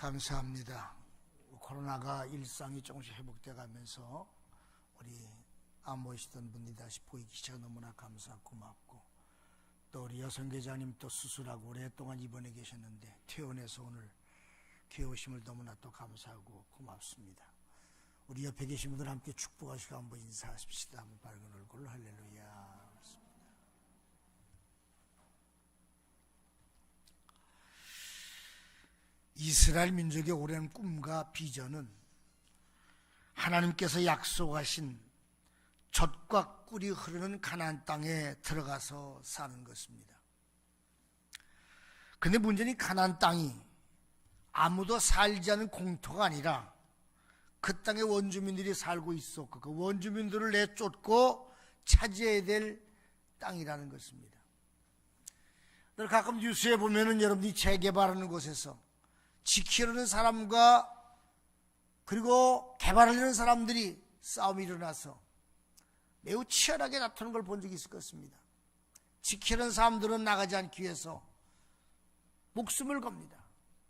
감사합니다. 코로나가 일상이 조금씩 회복돼 가면서 우리 안 모이시던 분들이 다시 보이기 시작해 너무나 감사하고 고맙고, 또 우리 여성계장님 또 수술하고 오랫동안 입원해 계셨는데 퇴원해서 오늘 교회 오심을 너무나 또 감사하고 고맙습니다. 우리 옆에 계신 분들 함께 축복하시고 한번 인사하십시다. 한번 밝은 얼굴로 할렐루야. 이스라엘 민족의 오랜 꿈과 비전은 하나님께서 약속하신 젖과 꿀이 흐르는 가나안 땅에 들어가서 사는 것입니다. 그런데 문제는 가나안 땅이 아무도 살지 않은 공터가 아니라 그 땅에 원주민들이 살고 있었고, 그 원주민들을 내쫓고 차지해야 될 땅이라는 것입니다. 가끔 뉴스에 보면은 여러분들이 재개발하는 곳에서 지키려는 사람과 그리고 개발하려는 사람들이 싸움이 일어나서 매우 치열하게 다투는 걸 본 적이 있을 것입니다. 지키려는 사람들은 나가지 않기 위해서 목숨을 겁니다.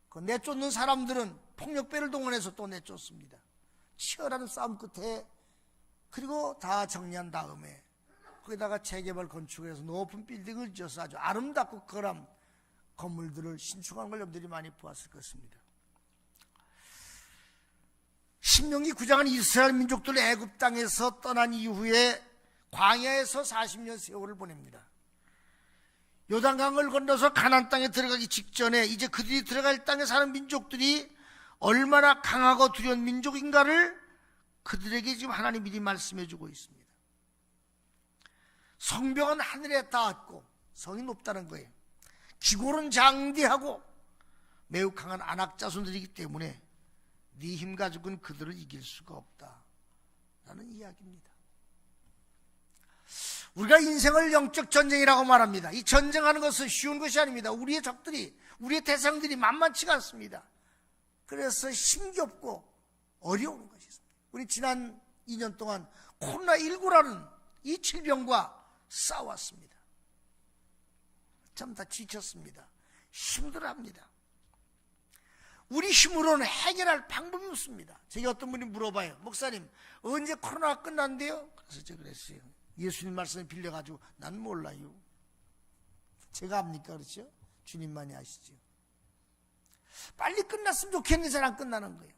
그 내쫓는 사람들은 폭력배를 동원해서 또 내쫓습니다. 치열한 싸움 끝에 그리고 다 정리한 다음에 거기다가 재개발 건축을 해서 높은 빌딩을 지어서 아주 아름답고 거란 건물들을 신축한 걸 여러분들이 많이 보았을 것입니다. 신명기 9장은 이스라엘 민족들 애굽 땅에서 떠난 이후에 광야에서 40년 세월을 보냅니다. 요단강을 건너서 가나안 땅에 들어가기 직전에 이제 그들이 들어갈 땅에 사는 민족들이 얼마나 강하고 두려운 민족인가를 그들에게 지금 하나님이 미리 말씀해 주고 있습니다. 성벽은 하늘에 닿았고 성이 높다는 거예요. 기골은 장대하고 매우 강한 안악 자손들이기 때문에 네 힘 가지고는 그들을 이길 수가 없다라는 이야기입니다. 우리가 인생을 영적 전쟁이라고 말합니다. 이 전쟁하는 것은 쉬운 것이 아닙니다. 우리의 적들이, 우리의 대상들이 만만치가 않습니다. 그래서 힘겹고 어려운 것이 있습니다. 우리 지난 2년 동안 코로나19라는 이 질병과 싸웠습니다. 참 다 지쳤습니다. 힘들어합니다. 우리 힘으로는 해결할 방법이 없습니다. 제가 어떤 분이 물어봐요. 목사님, 언제 코로나가 끝난대요? 그래서 제가 그랬어요. 예수님 말씀을 빌려가지고 난 몰라요. 제가 압니까? 그렇죠? 주님만이 아시죠. 빨리 끝났으면 좋겠는데 잘 안 끝나는 거예요.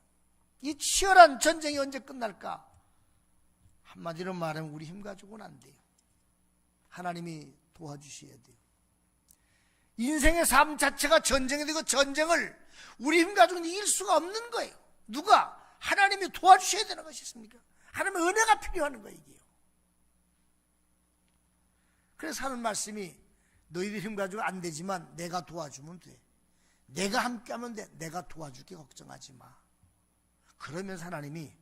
이 치열한 전쟁이 언제 끝날까? 한마디로 말하면 우리 힘 가지고는 안 돼요. 하나님이 도와주셔야 돼요. 인생의 삶 자체가 전쟁이 되고 전쟁을 우리 힘 가지고는 이길 수가 없는 거예요. 누가? 하나님이 도와주셔야 되는 것이 있습니까? 하나님의 은혜가 필요한 거예요, 이게요. 그래서 하는 말씀이 너희들 힘 가지고 안 되지만 내가 도와주면 돼. 내가 함께하면 돼. 내가 도와줄게. 걱정하지 마. 그러면서 하나님이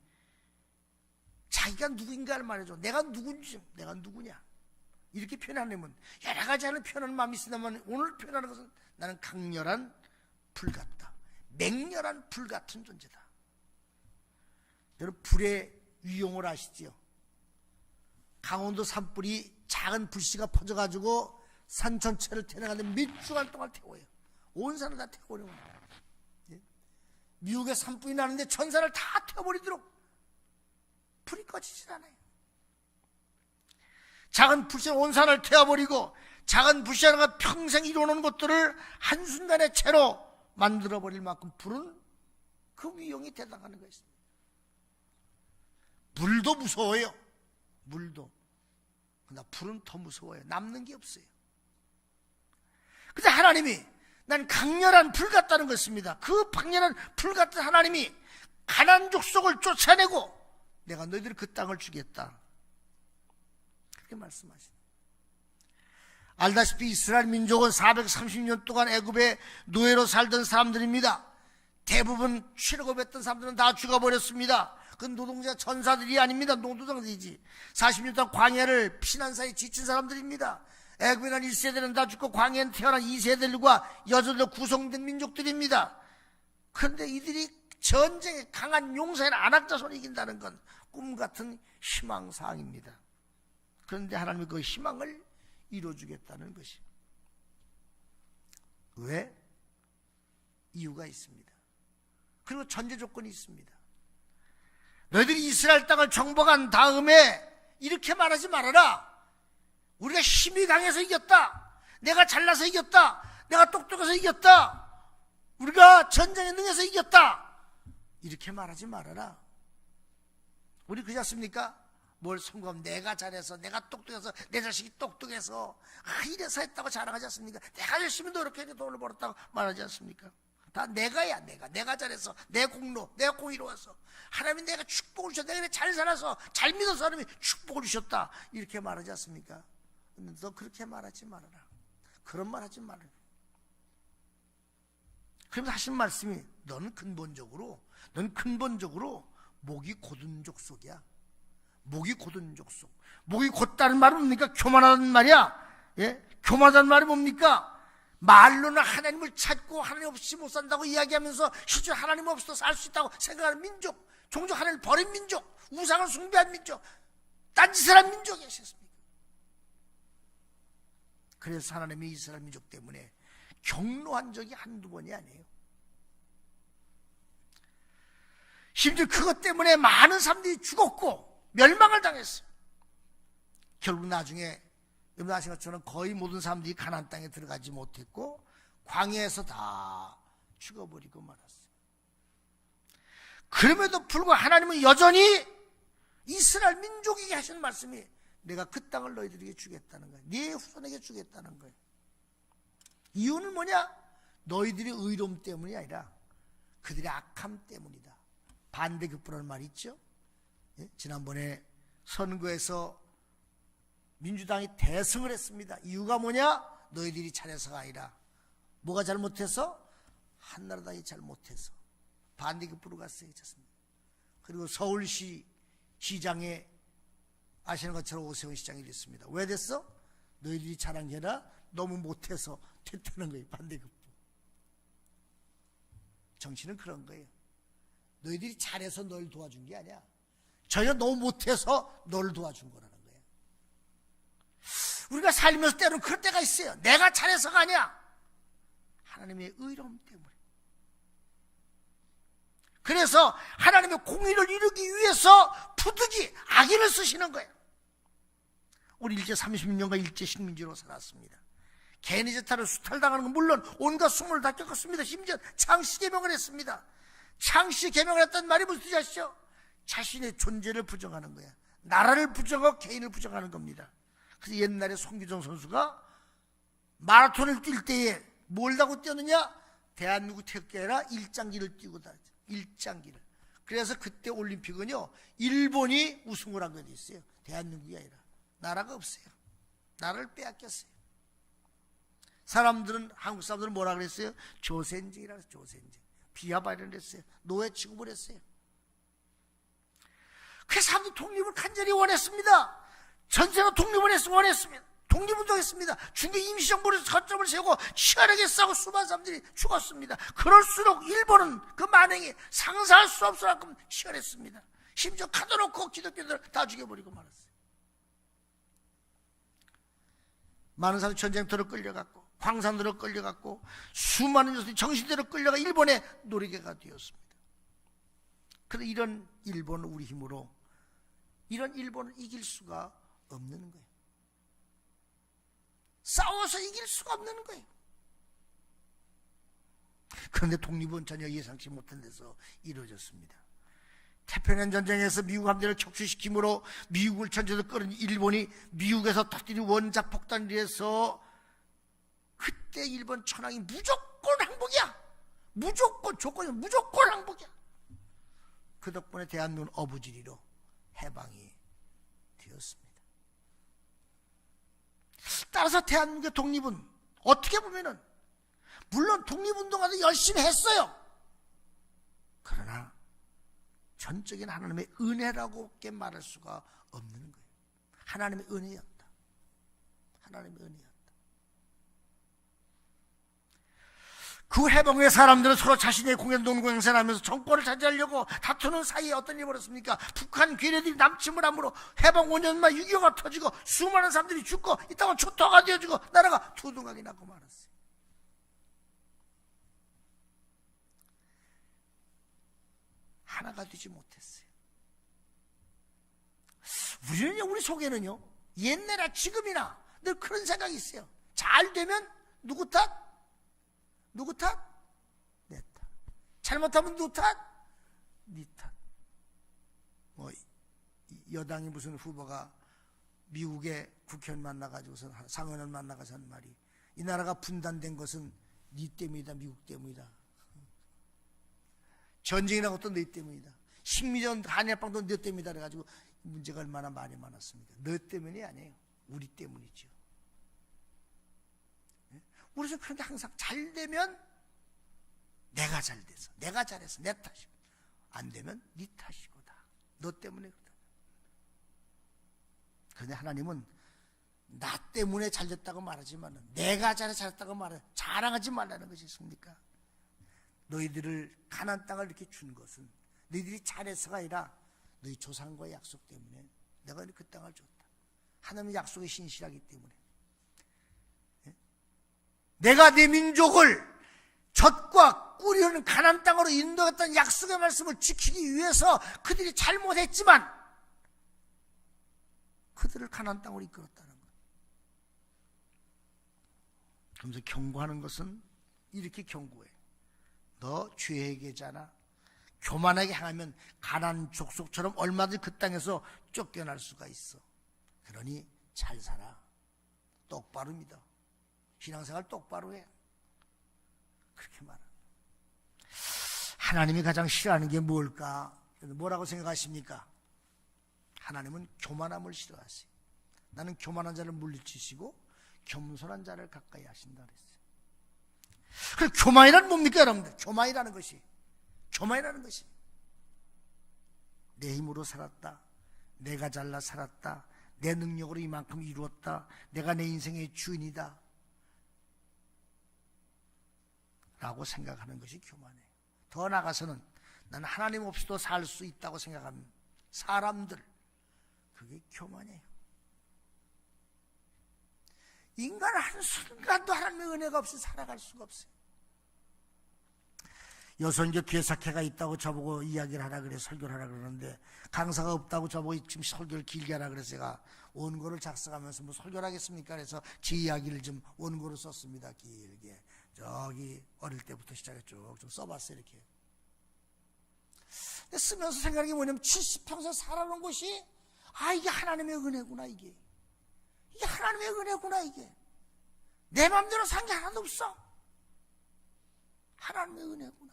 자기가 누구인가를 말해줘. 내가 누군지, 내가 누구냐. 이렇게 표현하려면 여러 가지 하는 표현하는 마음이 있으면 오늘 표현하는 것은 나는 강렬한 불 같다. 맹렬한 불 같은 존재다. 여러분 불의 위용을 아시지요? 강원도 산불이 작은 불씨가 퍼져가지고 산 전체를 태워가는데 몇 주간 동안 태워요. 온 산을 다 태워버리는 거예요. 미국에 산불이 나는데 전 산을 다 태워버리도록 불이 꺼지질 않아요. 작은 불씨는 온 산을 태워버리고 작은 불씨 하나가 평생 이루어놓은 것들을 한순간에 채로 만들어버릴 만큼 불은 그 위용이 대단한 것입니다. 물도 무서워요. 물도. 그러나 불은 더 무서워요. 남는 게 없어요. 그래서 하나님이 난 강렬한 불 같다는 것입니다. 그 강렬한 불 같은 하나님이 가나안 족속을 쫓아내고 내가 너희들 그 땅을 주겠다. 그렇게 말씀하십니다. 알다시피 이스라엘 민족은 430년 동안 애굽의 노예로 살던 사람들입니다. 대부분 출애굽했던 사람들은 다 죽어버렸습니다. 그 노동자 전사들이 아닙니다. 노동자들이지. 40년 동안 광야를 피난사에 지친 사람들입니다. 애굽에 난 1세대는 다 죽고 광야에 태어난 2세대들과 여자들로 구성된 민족들입니다. 그런데 이들이 전쟁에 강한 용사인 안악자손을 이긴다는 건 꿈같은 희망사항입니다. 그런데 하나님이 그 희망을 이루어주겠다는 것이. 왜? 이유가 있습니다. 그리고 전제 조건이 있습니다. 너희들이 이스라엘 땅을 정복한 다음에 이렇게 말하지 말아라. 우리가 힘이 강해서 이겼다. 내가 잘나서 이겼다. 내가 똑똑해서 이겼다. 우리가 전쟁에 능해서 이겼다. 이렇게 말하지 말아라. 우리 그렇지 않습니까? 뭘 성공하면 내가 잘해서, 내가 똑똑해서, 내 자식이 똑똑해서 이래서 했다고 자랑하지 않습니까? 내가 열심히 노력해서 돈을 벌었다고 말하지 않습니까? 다 내가야. 내가 잘해서, 내 공로, 내가 공이로워서 하나님이 내가 축복을 주셨다. 내가 잘 살아서, 잘 믿어서 하나님이 축복을 주셨다. 이렇게 말하지 않습니까? 근데 너 그렇게 말하지 말아라. 그런 말 하지 말아라. 그러면서 하신 말씀이 넌 근본적으로 목이 곧은 족속이야. 목이 곧은 족속. 목이 곧다는 말은 뭡니까? 교만하다는 말이야. 예? 교만하다는 말이 뭡니까? 말로는 하나님을 찾고 하나님 없이 못 산다고 이야기하면서 실제 하나님 없어도 살 수 있다고 생각하는 민족, 종종 하나님을 버린 민족, 우상을 숭배한 민족, 딴짓을 한 민족이 하셨습니다. 그래서 하나님이 이스라엘 민족 때문에 경노한 적이 한두 번이 아니에요. 심지어 그것 때문에 많은 사람들이 죽었고 멸망을 당했어요. 결국 나중에 여러분 아시는 것처럼 거의 모든 사람들이 가나안 땅에 들어가지 못했고 광야에서 다 죽어버리고 말았어요. 그럼에도 불구하고 하나님은 여전히 이스라엘 민족에게 하시는 말씀이 내가 그 땅을 너희들에게 주겠다는 거예요. 네 후손에게 주겠다는 거예요. 이유는 뭐냐? 너희들의 의로움 때문이 아니라 그들의 악함 때문이다. 반대급부라는 말이 있죠. 예? 지난번에 선거에서 민주당이 대승을 했습니다. 이유가 뭐냐? 너희들이 잘해서가 아니라 뭐가 잘못해서? 한나라당이 잘못해서 반대급부로 갔어요. 그리고 서울시 시장에 아시는 것처럼 오세훈 시장이 됐습니다. 왜 됐어? 너희들이 잘한 게 아니라 너무 못해서 됐다는 거예요. 반대급부. 정치는 그런 거예요. 너희들이 잘해서 널 도와준 게 아니야. 저희가 너무 못해서 널 도와준 거라는 거예요. 우리가 살면서 때로는 그럴 때가 있어요. 내가 잘해서가 아니야. 하나님의 의로움 때문에. 그래서 하나님의 공의를 이루기 위해서 부득이 악인을 쓰시는 거예요. 우리 일제 36년간 일제 식민지로 살았습니다. 개인의 재탈을 수탈당하는 건 물론 온갖 수모를 다 겪었습니다. 심지어 창씨 개명을 했습니다. 창씨 개명을 했다는 말이 무슨 뜻이 아시죠? 자신의 존재를 부정하는 거야. 나라를 부정하고 개인을 부정하는 겁니다. 그래서 옛날에 송기정 선수가 마라톤을 뛸 때에 뭘 타고 뛰었느냐? 대한민국 태극기 아니라 일장기를 뛰고 다녔죠. 일장기를. 그래서 그때 올림픽은요 일본이 우승을 한 게 있어요. 대한민국이 아니라. 나라가 없어요. 나라를 빼앗겼어요. 사람들은, 한국 사람들은 뭐라 그랬어요? 조센쟁이라 그랬어요. 조센쟁. 비하 발언을 했어요. 노예 취급을 했어요. 그 사람들이 독립을 간절히 원했습니다. 전세가 독립을 원했습니다. 독립운동했습니다. 중국 임시정부를 거점을 세우고 치열하게 싸우고 수많은 사람들이 죽었습니다. 그럴수록 일본은 그 만행이 상상할 수 없을 만큼 치열했습니다. 심지어 가둬놓고 기독교들을 다 죽여버리고 말았어요. 많은 사람들이 전쟁터로 끌려갔고 광산으로 끌려갔고 수많은 녀석들이 정신대로 끌려가 일본의 노리개가 되었습니다. 그런데 이런 일본을 우리 힘으로 이런 일본을 이길 수가 없는 거예요. 싸워서 이길 수가 없는 거예요. 그런데 독립은 전혀 예상치 못한 데서 이루어졌습니다. 태평양 전쟁에서 미국 함대를 격추시킴으로 미국을 전체로 끌은 일본이 미국에서 터뜨린 원자 폭탄에 의해서 그때 일본 천황이 무조건 항복이야. 무조건 조건이 무조건 항복이야. 그 덕분에 대한민국은 어부지리로 해방이 되었습니다. 따라서 대한민국의 독립은 어떻게 보면은 물론 독립운동가도 열심히 했어요. 그러나 전적인 하나님의 은혜라고밖에 말할 수가 없는 거예요. 하나님의 은혜였다. 하나님의 은혜였다. 그 해방의 사람들은 서로 자신의 공연동 행사를 하면서 정권을 차지하려고 다투는 사이에 어떤 일이 벌었습니까? 북한 괴뢰들이 남침을 함으로 해방 5년 만 6.25가 터지고 수많은 사람들이 죽고 이 땅은 초토화가 되어지고 나라가 두둥하게 나고 말았어요. 하나가 되지 못했어요. 우리 속에는요, 옛날이나 지금이나 늘 그런 생각이 있어요. 잘 되면 누구 탓? 누구 탓? 내 탓. 잘못하면 누구 탓? 네 탓. 여당이 무슨 후보가 미국의 국회의원 만나가지고서 상원을 만나가서 하는 말이, 이 나라가 분단된 것은 네 때문이다, 미국 때문이다. 전쟁이 난 것도 너 때문이다. 식민전 한일빵도 너 때문이다. 그래가지고 문제가 얼마나 말이 많았습니까? 너 때문이 아니에요. 우리 때문이죠. 우리는 그런데 항상 잘 되면 내가 잘 돼서, 내가 잘해서 내 탓이고, 안 되면 네 탓이고다. 너 때문에 그렇다. 그런데 하나님은 나 때문에 잘 됐다고 말하지만 내가 잘했다고 말해 자랑하지 말라는 것이 있습니까? 너희들을 가나안 땅을 이렇게 준 것은 너희들이 잘해서가 아니라 너희 조상과의 약속 때문에 내가 그 땅을 줬다. 하나님의 약속에 신실하기 때문에 내가 네 민족을 젖과 꿀이 흐르는 가나안 땅으로 인도했던 약속의 말씀을 지키기 위해서 그들이 잘못했지만 그들을 가나안 땅으로 이끌었다는 것. 그러면서 경고하는 것은 이렇게 경고해. 너 죄회개자나 교만하게 행하면 가나안 족속처럼 얼마든지 그 땅에서 쫓겨날 수가 있어. 그러니 잘 살아. 똑바로 믿어. 신앙생활 똑바로 해. 그렇게 말합니다. 하나님이 가장 싫어하는 게 뭘까? 뭐라고 생각하십니까? 하나님은 교만함을 싫어하세요. 나는 교만한 자를 물리치시고 겸손한 자를 가까이 하신다 그랬어요. 그럼 교만이란 뭡니까, 여러분들? 교만이라는 것이 내 힘으로 살았다, 내가 잘나 살았다, 내 능력으로 이만큼 이루었다, 내가 내 인생의 주인이다 라고 생각하는 것이 교만이에요. 더 나아가서는 나는 하나님 없이도 살 수 있다고 생각하는 사람들, 그게 교만이에요. 인간은 한순간도 하나님의 은혜가 없이 살아갈 수가 없어요. 여선교 괴사회가 있다고 저보고 이야기를 하라 그래, 설교를 하라 그러는데, 강사가 없다고 저보고 지금 설교를 길게 하라 그래서 제가 원고를 작성하면서 뭐 설교를 하겠습니까? 그래서 제 이야기를 좀 원고로 썼습니다. 길게. 저기 어릴 때부터 시작해 쭉 좀 써봤어요. 이렇게 쓰면서 생각하는 게 뭐냐면 70평생 살아온 것이 이게 하나님의 은혜구나. 이게 하나님의 은혜구나. 이게 내 마음대로 산 게 하나도 없어. 하나님의 은혜구나.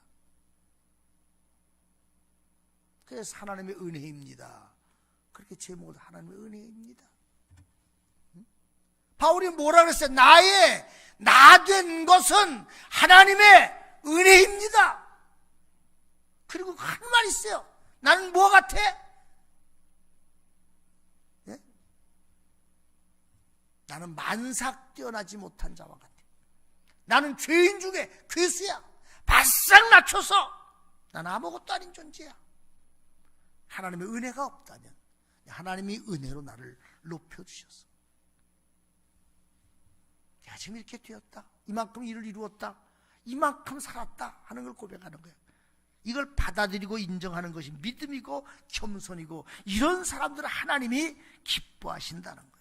그래서 하나님의 은혜입니다. 그렇게 제목을 하나님의 은혜입니다. 바울이 뭐라 그랬어요? 나 된 것은 하나님의 은혜입니다. 그리고 한 말 있어요. 나는 뭐 같아? 예? 나는 만삭 뛰어나지 못한 자와 같아. 나는 죄인 중에 괴수야. 바싹 낮춰서 나는 아무것도 아닌 존재야. 하나님의 은혜가 없다면 하나님이 은혜로 나를 높여주셔서 내가 지금 이렇게 되었다, 이만큼 일을 이루었다, 이만큼 살았다 하는 걸 고백하는 거예요. 이걸 받아들이고 인정하는 것이 믿음이고 겸손이고, 이런 사람들은 하나님이 기뻐하신다는 거예요.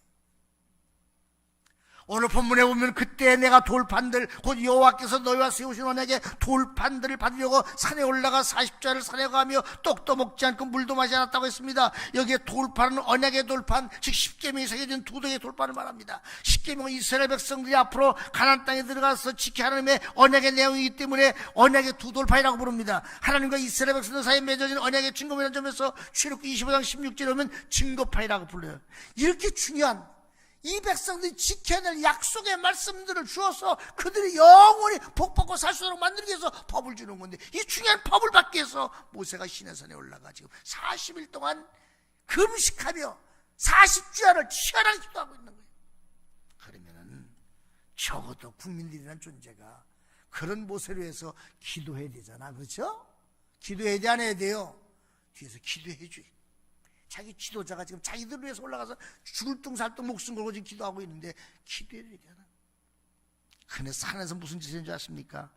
오늘 본문에 보면 그때 내가 돌판들, 곧 여호와께서 너희와 세우신 언약의 돌판들을 받으려고 산에 올라가 40자를 산에 가며 떡도 먹지 않고 물도 마시지 않았다고 했습니다. 여기에 돌판은 언약의 돌판, 즉 십계명이 새겨진 두 덩이의 돌판을 말합니다. 십계명은 이스라엘 백성들이 앞으로 가나안 땅에 들어가서 지켜야 하나님의 언약의 내용이기 때문에 언약의 두 돌판이라고 부릅니다. 하나님과 이스라엘 백성들 사이에 맺어진 언약의 증거이라는 점에서 출애굽기 25장 16절에 보면 증거판이라고 불러요. 이렇게 중요한 이 백성들이 지켜야 될 약속의 말씀들을 주어서 그들이 영원히 복받고 살 수 있도록 만들기 위해서 법을 주는 건데, 이 중요한 법을 받기 위해서 모세가 시내산에 올라가 지금 40일 동안 금식하며 40주야를 치열하게 기도하고 있는 거예요. 그러면은 적어도 국민들이라는 존재가 그런 모세를 위해서 기도해야 되잖아. 그렇죠? 기도해야 돼, 안 해야 돼요? 뒤에서 기도해 줘요. 자기 지도자가 지금 자기들을 위해서 올라가서 죽을 둥살둥 목숨 걸고 지금 기도하고 있는데 기도해야 되잖아. 근데 산에서 무슨 짓을 했는지 아십니까?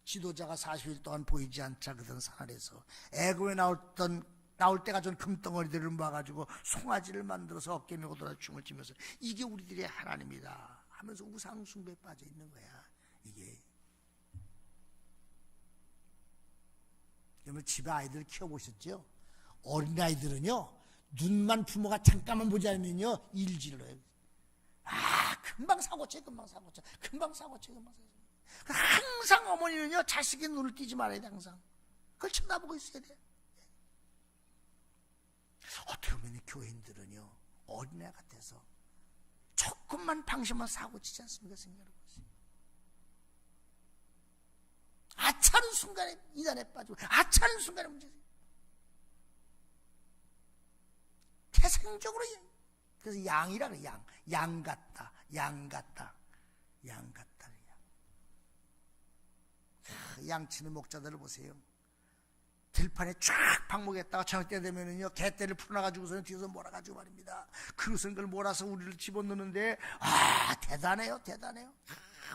지도자가 40일 동안 보이지 않자 그던 산 아래서 애굽에 나올 때가 전 금덩어리들을 모아가지고 송아지를 만들어서 어깨 메고 돌아 춤을 추면서 이게 우리들의 하나님이다 하면서 우상 숭배에 빠져 있는 거야. 이게 여러분 집에 아이들 키워보셨죠? 어린아이들은요 눈만 부모가 잠깐만 보지 않으면요 일질러요. 금방 사고쳐 금방 사고쳐 항상 어머니는요 자식의 눈을 띄지 말아야 돼. 항상 그걸 쳐다보고 있어야 돼. 어떻게 보면 교인들은요 어린애 같아서 조금만 방심만 사고치지 않습니까? 생각해보세요. 아차는 순간에 이단에 빠지고 아차는 순간에 문제돼요. 태생적으로 그래서 양이라 그래. 양 같다. 양치는 목자들을 보세요. 들판에 쫙 방목했다가 저녁 때 되면은요 개떼를 풀어놔가지고서는 뒤에서 몰아가지고 말입니다. 그것은 그걸 몰아서 우리를 집어넣는데 대단해요.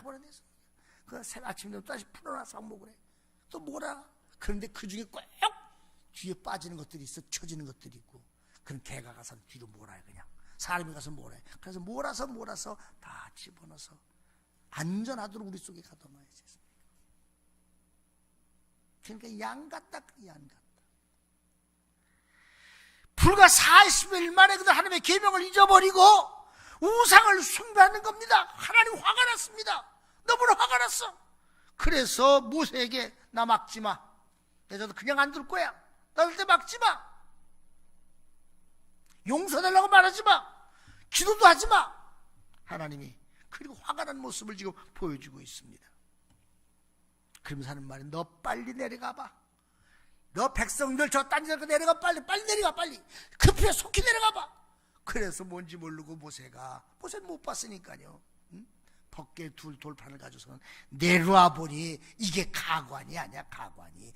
보내서 그 아침 되면 다시 풀어놔서 방목을 해. 또 몰아. 그런데 그 중에 꼭 뒤에 빠지는 것들이 있어. 쳐지는 것들이 있고. 그럼 개가 가서 뒤로 몰아요. 그냥 사람이 가서 몰아요. 그래서 몰아서 다 집어넣어서 안전하도록 우리 속에 가둬놔야지. 그러니까 양 같다. 불과 40일 만에 그 하나님의 계명을 잊어버리고 우상을 숭배하는 겁니다. 하나님 화가 났습니다. 너무나 화가 났어. 그래서 모세에게 나 막지 마. 내가 그냥 안 둘 거야. 나 절대 막지 마. 용서달라고 말하지 마. 기도도 하지 마. 하나님이 그리고 화가 난 모습을 지금 보여주고 있습니다. 그러면서 하는 말이 너 빨리 내려가봐. 너 백성들 저 딴 데로 내려가. 빨리 내려가. 빨리 급히 속히 내려가봐. 그래서 뭔지 모르고 모세는 못 봤으니까요 벗개 둘 돌판을 가져서는 내려와 보니 이게 가관이 아니야. 가관이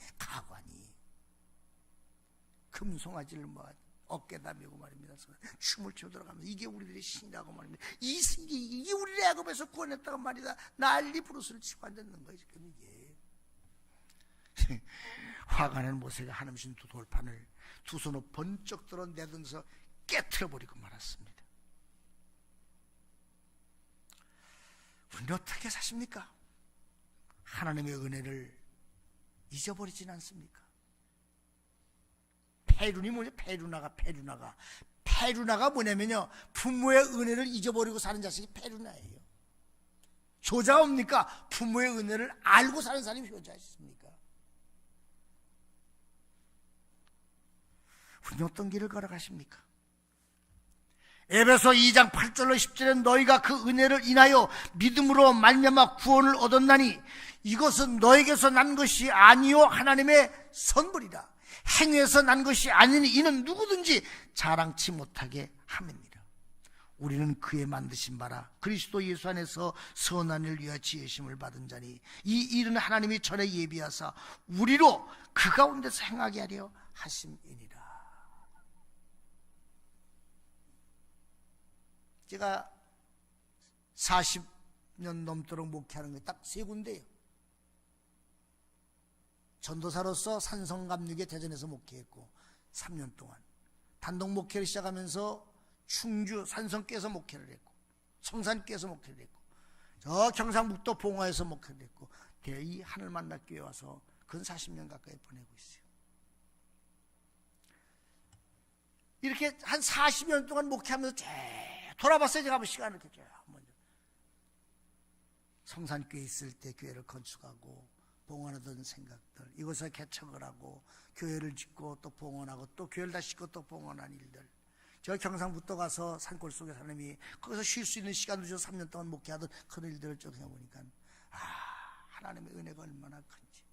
금송아지를 모아 어깨다 메고 말입니다. 춤을 춰 들어가면서 이게 우리들의 신이라고 말입니다. 이게 우리를 애굽에서 구원했다고 말이다. 난리 부르스를 치고 앉았는 거예요. 지금 이게 화가 난 모세가 하나님 신 두 돌판을 두 손으로 번쩍 들어 내던서 깨트려버리고 말았습니다. 우리는 어떻게 사십니까? 하나님의 은혜를 잊어버리진 않습니까? 페루니 뭐냐? 페루나가 뭐냐면요 부모의 은혜를 잊어버리고 사는 자식이 페루나예요. 효자가 뭡니까? 부모의 은혜를 알고 사는 사람이 효자였습니까? 우리는 어떤 길을 걸어가십니까? 에베소 2장 8절로 10절에 너희가 그 은혜를 인하여 믿음으로 말미암아 구원을 얻었나니 이것은 너에게서 난 것이 아니요 하나님의 선물이라. 행위에서 난 것이 아니니 이는 누구든지 자랑치 못하게 함입니다. 우리는 그의 만드신 바라 그리스도 예수 안에서 선한 일을 위하여 지으심을 받은 자니 이 일은 하나님이 전에 예비하사 우리로 그 가운데서 행하게 하려 하심이니라. 제가 40년 넘도록 목회하는 게 딱 세 군데예요. 전도사로서 산성감육에 대전에서 목회했고 3년 동안 단독 목회를 시작하면서 충주 산성교에서 목회를 했고 성산교에서 목회를 했고 저 경상북도 봉화에서 목회를 했고 대의 하늘만나교회 와서 근 40년 가까이 보내고 있어요. 이렇게 한 40년 동안 목회하면서 돌아봤어요. 제가 한번 시간을 이렇게 먼저 성산교에 있을 때 교회를 건축하고 봉헌하던 생각들, 이곳에 개척을 하고 교회를 짓고 또 봉헌하고 또 교회를 다시 짓고 또 봉헌한 일들, 저 경상북도 가서 산골 속에 사람이 거기서 쉴 수 있는 시간도 줘서 3년 동안 목회하던 그런 일들을 쭉 해보니까 하나님의 은혜가 얼마나 큰지,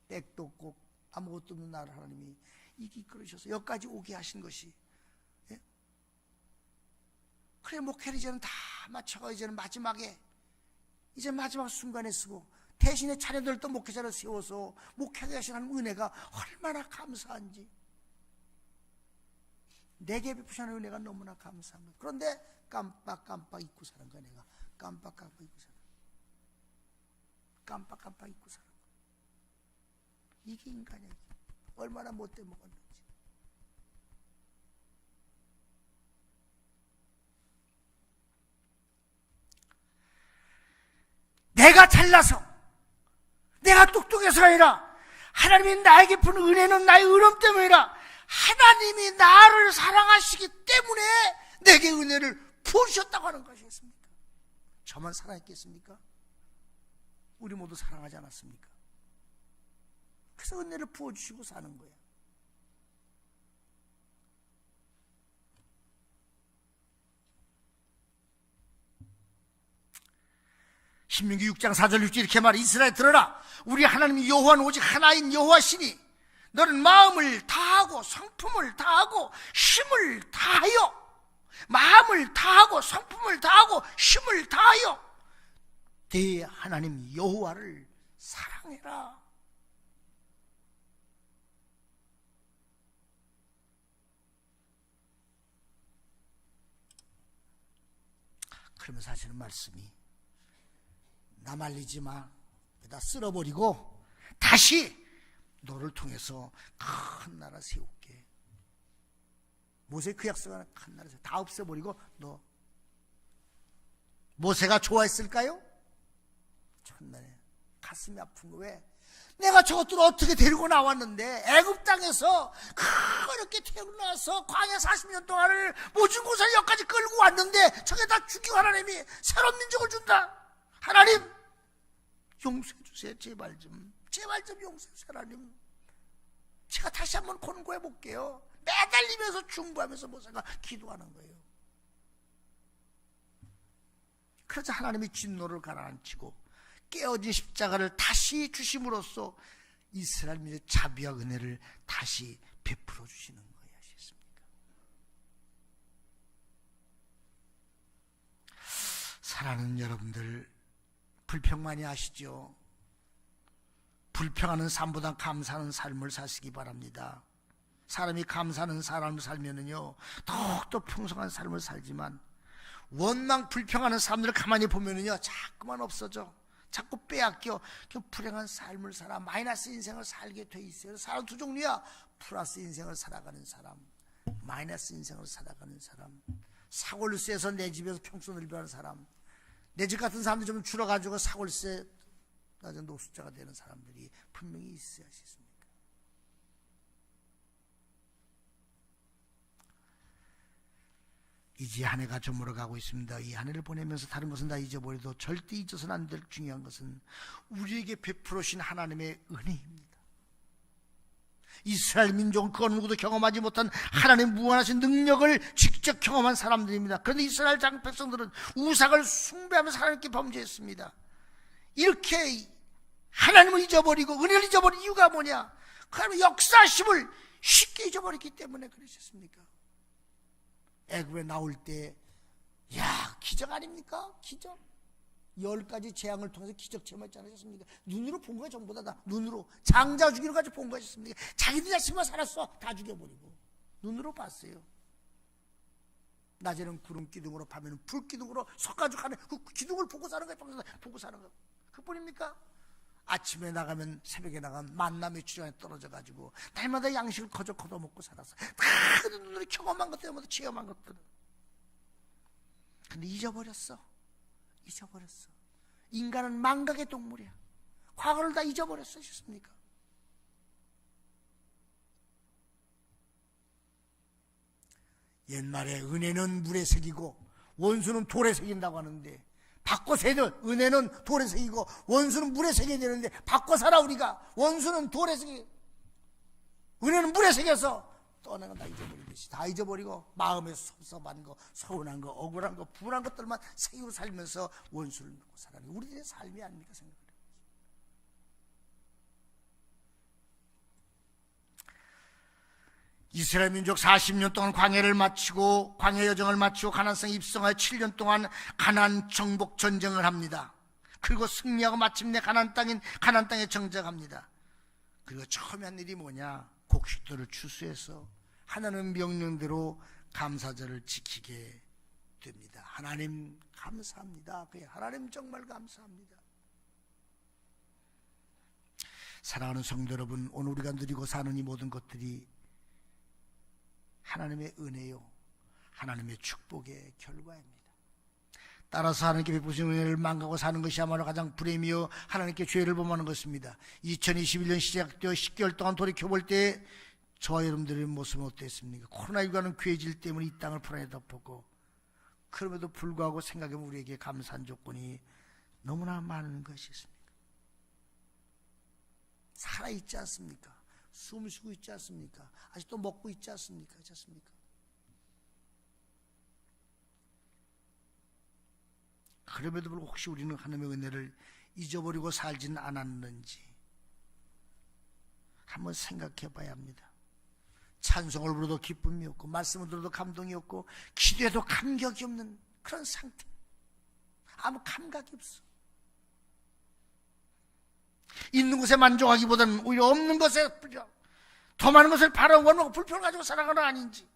백도 없고 아무것도 없는 나를 하나님이 이끌으셔서 여기까지 오게 하신 것이, 예? 그래 목회를 이제는 다 마쳐가 이제는 이제 마지막 순간에 쓰고 대신에 자녀들도 목회자를 세워서 목회하게 하시는 은혜가 얼마나 감사한지, 내게 베푸시는 은혜가 너무나 감사합니다. 그런데 깜빡 잊고 사는 거야. 내가 깜빡 잊고 사는 거야. 깜빡 잊고 사는 거야. 이게 인간이야. 얼마나 못돼 먹었는지. 내가 잘나서, 내가 똑똑해서가 아니라 하나님이 나에게 푸는 은혜는 나의 의롭 때문이라 하나님이 나를 사랑하시기 때문에 내게 은혜를 부어주셨다고 하는 것이겠습니까? 저만 사랑했겠습니까? 우리 모두 사랑하지 않았습니까? 그래서 은혜를 부어주시고 사는 거야. 신명기 6장 4절 6절 이렇게 말해. 이스라엘 들어라. 우리 하나님 여호와는 오직 하나인 여호와시니 너는 마음을 다하고 성품을 다하고 힘을 다하여, 마음을 다하고 성품을 다하고 힘을 다하여 네 하나님 여호와를 사랑해라. 그러면서 하시는 말씀이 나 말리지 마. 다 쓸어버리고 다시 너를 통해서 큰 나라 세울게. 모세 그 약속하는 큰 나라 세워. 다 없애버리고 너. 모세가 좋아했을까요? 첫날에 가슴이 아픈 거. 왜? 내가 저것들을 어떻게 데리고 나왔는데 애굽 땅에서 그렇게 태어나서 광야 40년 동안을 모진 곳을 여기까지 끌고 왔는데 저게 다 죽이고 하나님이 새로운 민족을 준다. 하나님 용서해 주세요. 제발 좀 용서해 주세요. 하나님 제가 다시 한번 권고해 볼게요. 매달리면서 중보하면서 모세가 기도하는 거예요. 그래서 하나님이 진노를 가라앉히고 깨어진 십자가를 다시 주심으로써 이스라엘 민족의 자비와 은혜를 다시 베풀어 주시는 거예요. 아시겠습니까? 사랑하는 여러분들, 불평 많이 하시죠? 불평하는 삶보다 감사하는 삶을 사시기 바랍니다. 사람이 감사하는 삶을 살면은요 더욱더 풍성한 삶을 살지만 원망 불평하는 사람들을 가만히 보면은요 자꾸만 없어져. 자꾸 빼앗겨. 불행한 삶을 살아 마이너스 인생을 살게 돼 있어요. 사람 두 종류야. 플러스 인생을 살아가는 사람, 마이너스 인생을 살아가는 사람. 사골세에서 내 집에서 평수를 늘려하는 사람, 내 집 같은 사람들이 좀 줄어가지고 사골세 낮은 노숙자가 되는 사람들이 분명히 있어야 하겠습니까? 이제 한 해가 저물어가고 있습니다. 이 한 해를 보내면서 다른 것은 다 잊어버려도 절대 잊어서는 안 될 중요한 것은 우리에게 베풀어신 하나님의 은혜입니다. 이스라엘 민족은 그 어느 누구도 경험하지 못한 하나님의 무한하신 능력을 직접 경험한 사람들입니다. 그런데 이스라엘 장 백성들은 우상을 숭배하면서 하나님께 범죄했습니다. 이렇게 하나님을 잊어버리고 은혜를 잊어버린 이유가 뭐냐? 그 하나님의 역사심을 쉽게 잊어버렸기 때문에 그러셨습니까? 애굽에 나올 때, 야, 기적 아닙니까? 기적. 10가지 재앙을 통해서 기적 체험했지 않으셨습니까? 눈으로 본 거야, 전부 다. 눈으로. 장자 죽이는 까지 본 거였습니까? 자기들 자신만 살았어. 다 죽여버리고. 눈으로 봤어요. 낮에는 구름 기둥으로, 밤에는 불 기둥으로 섞어가지고 하는 그 기둥을 보고 사는 거예요. 보고 사는 거. 그뿐입니까? 아침에 나가면, 새벽에 나가면 만나 며칠 전에 떨어져가지고 날마다 양식을 거저 걷어먹고 살았어. 다 눈으로 경험한 것들, 모두 체험한 것들. 근데 잊어버렸어. 인간은 망각의 동물이야. 과거를 다 잊어버렸어. 싶습니까? 옛말에 은혜는 물에 새기고 원수는 돌에 새긴다고 하는데, 바꿔서 해야 돼. 은혜는 돌에 새기고 원수는 물에 새겨야 되는데 바꿔 살아. 우리가 원수는 돌에 새기, 은혜는 물에 새겨서 떠나는 거 다 잊어버리듯이 다 잊어버리고 마음에 섭섭한 거, 서운한 거, 억울한 거, 불안한 것들만 새기고 살면서 원수를 믿고 살아가는 게 우리들의 삶이 아닙니까? 생각해요. 이스라엘 민족 40년 동안 광야를 마치고, 광야 여정을 마치고 가나안성에 입성하여 7년 동안 가나안 정복 전쟁을 합니다. 그리고 승리하고 마침내 가나안 땅에 정착합니다. 그리고 처음에 한 일이 뭐냐? 곡식들을 추수해서 하나님 명령대로 감사절을 지키게 됩니다. 하나님 감사합니다. 하나님 정말 감사합니다. 사랑하는 성도 여러분, 오늘 우리가 누리고 사는 이 모든 것들이 하나님의 은혜요, 하나님의 축복의 결과입니다. 따라서 하나님께 베푸신 은혜를 망가고 사는 것이야말로 가장 불행이며 하나님께 죄를 범하는 것입니다. 2021년 시작되어 10개월 동안 돌이켜볼 때 저와 여러분들의 모습은 어땠습니까? 코로나19라는 괴질 때문에 이 땅을 불안에 덮었고, 그럼에도 불구하고 생각해보면 우리에게 감사한 조건이 너무나 많은 것이 있습니다. 살아있지 않습니까? 숨 쉬고 있지 않습니까? 아직도 먹고 있지 않습니까? 그렇지 않습니까? 그럼에도 불구하고 혹시 우리는 하나님의 은혜를 잊어버리고 살지는 않았는지 한번 생각해 봐야 합니다. 찬송을 부르도 기쁨이 없고, 말씀을 들어도 감동이 없고, 기도해도 감격이 없는 그런 상태. 아무 감각이 없어. 있는 것에 만족하기보다는 오히려 없는 것에 더 많은 것을 바라고 불평을 가지고 살아가는 아닌지.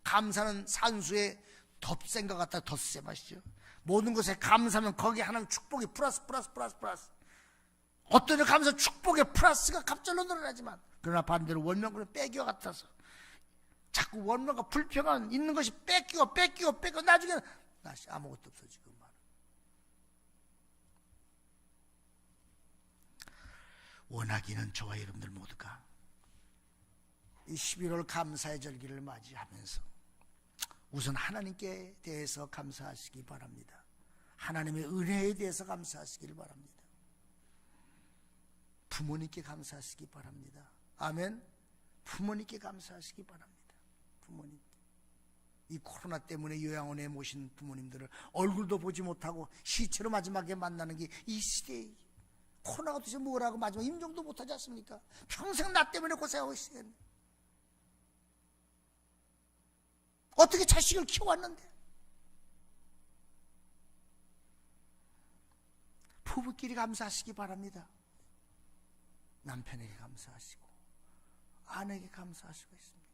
감사는 산수의 덧셈과 같다. 덧셈 아시죠? 모든 것에 감사하면 거기에 하나님 축복이 플러스. 어떤 일 감사 축복의 플러스가 갑절로 늘어나지만, 그러나 반대로 원망은 빼기와 같아서 자꾸 원망과 불평한 있는 것이 뺏기고 나중에는 다시 아무것도 없어지고 말아. 원하기는 저와 여러분들 모두가 이 11월 감사의 절기를 맞이하면서 우선 하나님께 대해서 감사하시기 바랍니다. 하나님의 은혜에 대해서 감사하시기를 바랍니다. 부모님께 감사하시기 바랍니다. 아멘. 부모님께 감사하시기 바랍니다. 부모님께. 이 코로나 때문에 요양원에 모신 부모님들을 얼굴도 보지 못하고 시체로 마지막에 만나는 게 이 시대에, 코로나가 도대체 뭐라고 마지막 임종도 못하지 않습니까? 평생 나 때문에 고생하고 있어요. 어떻게 자식을 키워왔는데. 부부끼리 감사하시기 바랍니다. 남편에게 감사하시고 아내에게 감사하시고 있습니다.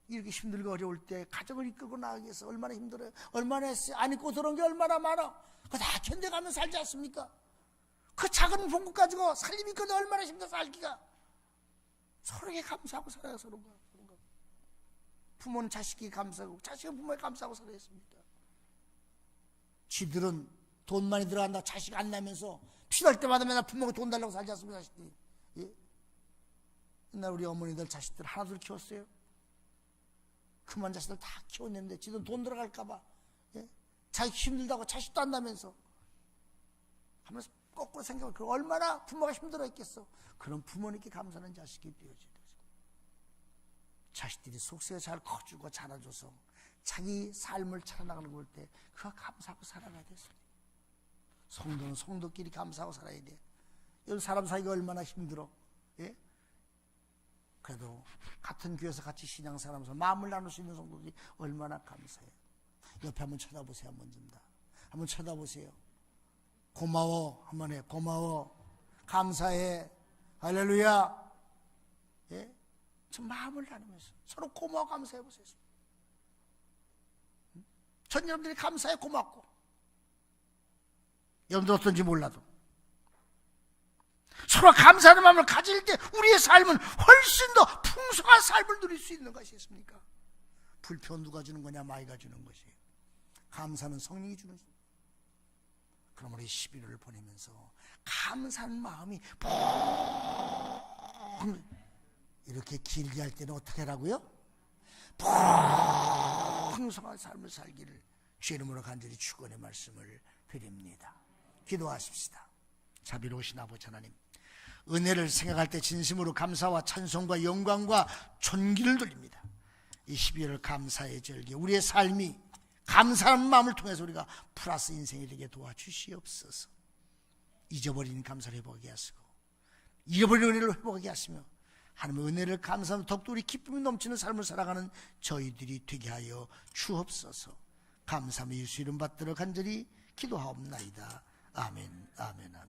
이렇게 힘들고 어려울 때 가정을 이끌고 나가기 위해서 얼마나 힘들어요. 얼마나 했어요. 안 입고 들어온 게 얼마나 많아. 그거 다 견뎌가면서 살지 않습니까? 그 작은 봉급 가지고 살림 있거든 얼마나 힘들어 살기가. 서로에게 감사하고 살아요. 서로가. 부모는 자식에게 감사하고 자식은 부모에게 감사하고 살아야 했습니다. 지들은 돈 많이 들어간다 자식 안 나면서 필요할 때마다 맨날 부모가 돈 달라고 살지 않습니까? 자식들이. 예? 옛날 우리 어머니들 자식들 하나둘 키웠어요. 그만 자식들 다 키웠는데 지들 돈 들어갈까봐, 예? 자기 힘들다고 자식도 안 나면서 하면서 거꾸로 생각하면 그 얼마나 부모가 힘들어했겠어. 그런 부모님께 감사하는 자식이 되어줘야 되죠. 자식들이 속세에 잘 커주고 자라줘서 자기 삶을 살아나가는 걸 때 그거 감사하고 살아가야 됐습니다. 성도는 성도끼리 감사하고 살아야 돼. 여기 사람 사이가 얼마나 힘들어. 예? 그래도 같은 교회에서 같이 신앙 살아면서 마음을 나눌 수 있는 성도들이 얼마나 감사해요. 옆에 한번 쳐다보세요. 한번 좀 더. 한번 쳐다보세요. 고마워. 한번 해. 고마워. 감사해. 할렐루야. 예? 저 마음을 나누면서 서로 고마워 감사해 보세요. 전 여러분들이 감사해 고맙고, 여러분들 어떤지 몰라도 서로 감사하는 마음을 가질 때 우리의 삶은 훨씬 더 풍성한 삶을 누릴 수 있는 것이 있습니까? 불평 누가 주는 거냐? 마귀가 주는 것이에요. 감사는 성령이 주는 것입니다. 그럼 우리 11월을 보내면서 감사하는 마음이 이렇게 길게 할 때는 어떻게 하라고요? 풍성한 삶을 살기를 주의 이름으로 간절히 축원의 말씀을 드립니다. 기도하십시다. 자비로우신 아버지 하나님, 은혜를 생각할 때 진심으로 감사와 찬송과 영광과 존귀를 돌립니다. 이 12월 감사의 절기, 우리의 삶이 감사하는 마음을 통해서 우리가 플러스 인생이 되게 도와주시옵소서. 잊어버린 감사를 회복하게 하시고 잃어버린 은혜를 회복하게 하시며 하나님의 은혜를 감사하며 더욱더 우리 기쁨이 넘치는 삶을 살아가는 저희들이 되게 하여 주옵소서. 감사하며 예수 이름 받들어 간절히 기도하옵나이다. 아멘, 아멘, 아멘.